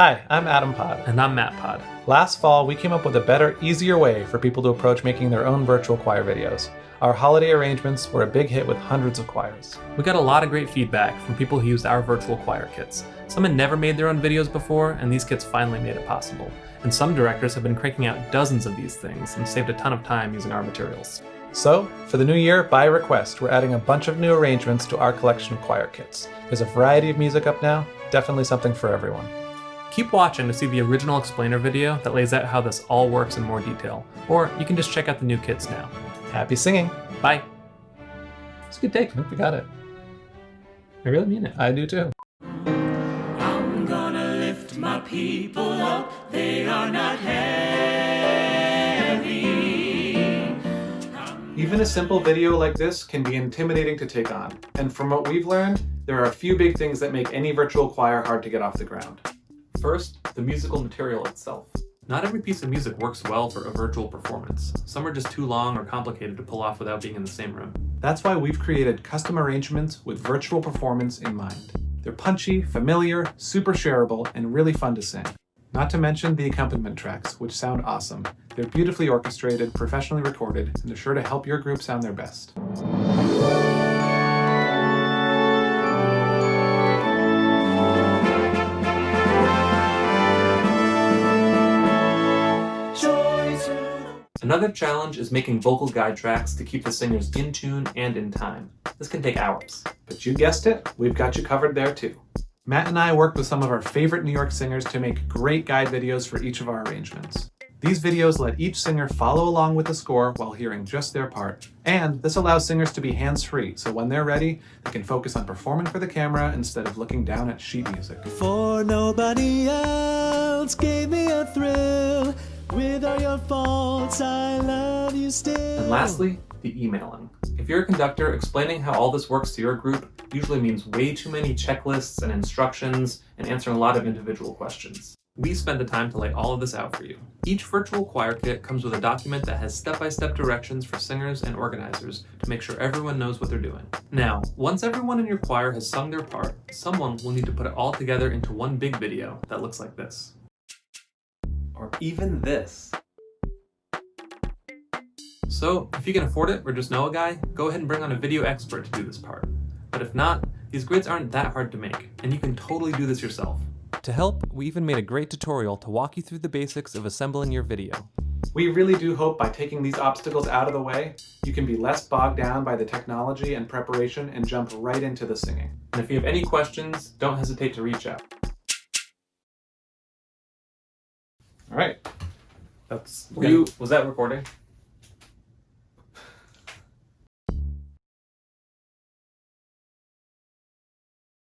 Hi, I'm Adam Pod. And I'm Matt Pod. Last fall, we came up with a better, easier way for people to approach making their own virtual choir videos. Our holiday arrangements were a big hit with hundreds of choirs. We got a lot of great feedback from people who used our virtual choir kits. Some had never made their own videos before, and these kits finally made it possible. And some directors have been cranking out dozens of these things and saved a ton of time using our materials. So, for the new year, by request, we're adding a bunch of new arrangements to our collection of choir kits. There's a variety of music up now, definitely something for everyone. Keep watching to see the original explainer video that lays out how this all works in more detail, or you can just check out the new kits now. Happy singing! Bye! It's a good take, I think we got it. I really mean it. I do too. I'm gonna lift my people up, they are not heavy. Even a simple video like this can be intimidating to take on, and from what we've learned, there are a few big things that make any virtual choir hard to get off the ground. First, the musical material itself. Not every piece of music works well for a virtual performance. Some are just too long or complicated to pull off without being in the same room. That's why we've created custom arrangements with virtual performance in mind. They're punchy, familiar, super shareable, and really fun to sing. Not to mention the accompaniment tracks, which sound awesome. They're beautifully orchestrated, professionally recorded, and they're sure to help your group sound their best. Another challenge is making vocal guide tracks to keep the singers in tune and in time. This can take hours. But you guessed it, we've got you covered there too. Matt and I worked with some of our favorite New York singers to make great guide videos for each of our arrangements. These videos let each singer follow along with the score while hearing just their part. And this allows singers to be hands-free, so when they're ready, they can focus on performing for the camera instead of looking down at sheet music. For nobody else gave me a thrill. With all your faults, I love you still. And lastly, the emailing. If you're a conductor, explaining how all this works to your group usually means way too many checklists and instructions and answering a lot of individual questions. We spend the time to lay all of this out for you. Each virtual choir kit comes with a document that has step-by-step directions for singers and organizers to make sure everyone knows what they're doing. Now, once everyone in your choir has sung their part, someone will need to put it all together into one big video that looks like this. Or even this. So, if you can afford it or just know a guy, go ahead and bring on a video expert to do this part. But if not, these grids aren't that hard to make, and you can totally do this yourself. To help, we even made a great tutorial to walk you through the basics of assembling your video. We really do hope by taking these obstacles out of the way, you can be less bogged down by the technology and preparation and jump right into the singing. And if you have any questions, don't hesitate to reach out. All right. Was that recording?